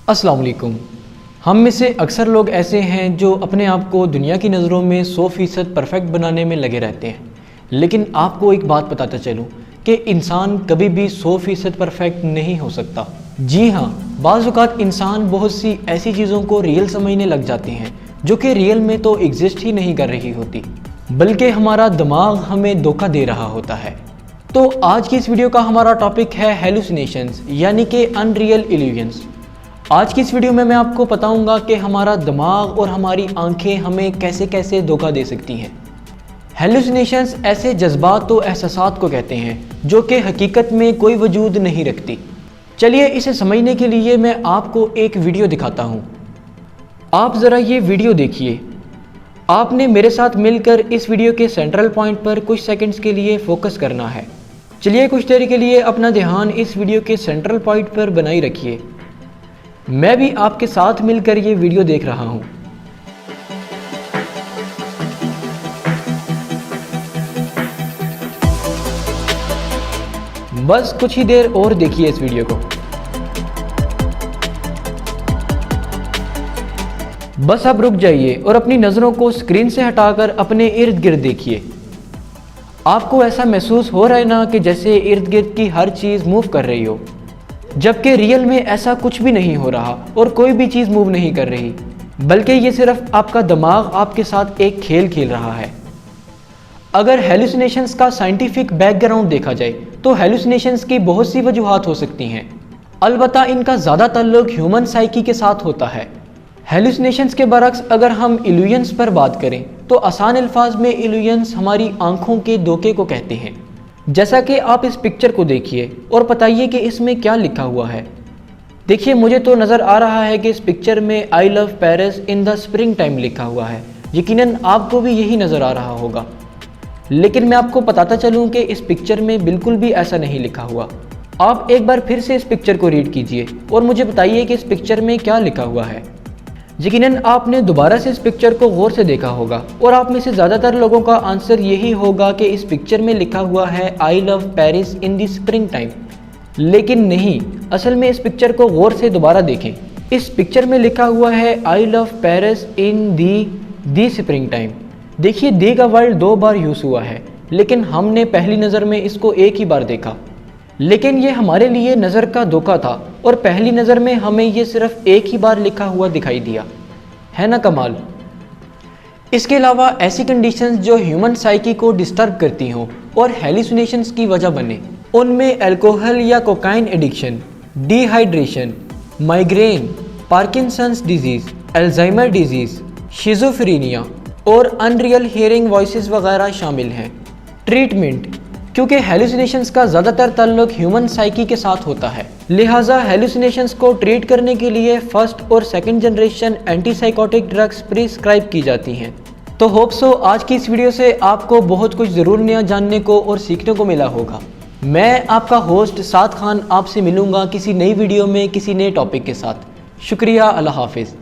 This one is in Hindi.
अस्सलाम वालेकुम। हम में से अक्सर लोग ऐसे हैं जो अपने आप को दुनिया की नज़रों में 100% परफेक्ट बनाने में लगे रहते हैं। लेकिन आपको एक बात बताता चलूं कि इंसान कभी भी 100% परफेक्ट नहीं हो सकता। जी हाँ, बाज़ औक़ात इंसान बहुत सी ऐसी चीज़ों को रियल समझने लग जाते हैं जो कि रियल में तो एग्जिस्ट ही नहीं कर रही होती, बल्कि हमारा दिमाग हमें धोखा दे रहा होता है। तो आज की इस वीडियो का हमारा टॉपिक है हेलुसिनेशंस यानी कि अनरियल इल्यूजन्स। आज की इस वीडियो में मैं आपको बताऊंगा कि हमारा दिमाग और हमारी आंखें हमें कैसे कैसे धोखा दे सकती हैं। हेलुसिनेशंस ऐसे जज्बात तो एहसासात को कहते हैं जो कि हकीकत में कोई वजूद नहीं रखती। चलिए इसे समझने के लिए मैं आपको एक वीडियो दिखाता हूँ। आप ज़रा ये वीडियो देखिए। आपने मेरे साथ मिलकर इस वीडियो के सेंट्रल पॉइंट पर कुछ सेकंड्स के लिए फोकस करना है। चलिए कुछ देर के लिए अपना ध्यान इस वीडियो के सेंट्रल पॉइंट पर बनाए रखिए। मैं भी आपके साथ मिलकर ये वीडियो देख रहा हूँ। बस कुछ ही देर और देखिए इस वीडियो को। बस आप रुक जाइए और अपनी नज़रों को स्क्रीन से हटाकर अपने इर्द गिर्द देखिए। आपको ऐसा महसूस हो रहा है ना कि जैसे इर्द गिर्द की हर चीज़ मूव कर रही हो, जबकि रियल में ऐसा कुछ भी नहीं हो रहा और कोई भी चीज़ मूव नहीं कर रही, बल्कि ये सिर्फ आपका दिमाग आपके साथ एक खेल खेल रहा है। अगर हेलुसिनेशंस का साइंटिफिक बैकग्राउंड देखा जाए तो हेलुसिनेशंस की बहुत सी वजूहात हो सकती हैं। अलबत्ता इनका ज़्यादा ताल्लुक ह्यूमन साइकी के साथ होता है। हेलुसिनेशंस के बरक्स अगर हम इल्यूजन्स पर बात करें तो आसान अल्फाज में इल्यूजन्स हमारी आंखों के धोखे को कहते हैं। जैसा कि आप इस पिक्चर को देखिए और बताइए कि इसमें क्या लिखा हुआ है। देखिए, मुझे तो नज़र आ रहा है कि इस पिक्चर में I love Paris in the spring time लिखा हुआ है। यकीनन आपको भी यही नज़र आ रहा होगा, लेकिन मैं आपको बताता चलूँ कि इस पिक्चर में बिल्कुल भी ऐसा नहीं लिखा हुआ। आप एक बार फिर से इस पिक्चर को रीड कीजिए और मुझे बताइए कि इस पिक्चर में क्या लिखा हुआ है। यकीनन आपने दोबारा से इस पिक्चर को गौर से देखा होगा और आप में से ज़्यादातर लोगों का आंसर यही होगा कि इस पिक्चर में लिखा हुआ है I love Paris in the spring time. लेकिन नहीं, असल में इस पिक्चर को गौर से दोबारा देखें। इस पिक्चर में लिखा हुआ है I love Paris in the spring time. देखिए, दी का वर्ड 2 बार यूज़ हुआ है, लेकिन हमने पहली नज़र में इसको एक ही बार देखा। लेकिन ये हमारे लिए नज़र का धोखा था और पहली नज़र में हमें ये सिर्फ एक ही बार लिखा हुआ दिखाई दिया। है ना कमाल। इसके अलावा ऐसी कंडीशंस जो ह्यूमन साइकी को डिस्टर्ब करती हों और हेलुसिनेशंस की वजह बने, उनमें अल्कोहल या cocaine addiction, dehydration, migraine, Parkinson's disease, Alzheimer disease, schizophrenia और अनरियल हियरिंग वॉइसेस वगैरह शामिल हैं। ट्रीटमेंट, क्योंकि हेलुसिनेशंस का ज़्यादातर ताल्लुक ह्यूमन साइकी के साथ होता है, लिहाजा हेलुसिनेशंस को ट्रीट करने के लिए फर्स्ट और second generation antipsychotic drugs prescribe की जाती हैं। तो होप सो आज की इस वीडियो से आपको बहुत कुछ ज़रूर नया जानने को और सीखने को मिला होगा। मैं आपका होस्ट साद खान आपसे मिलूँगा किसी नई वीडियो में किसी नए टॉपिक के साथ। शुक्रिया, अल्लाह हाफिज़।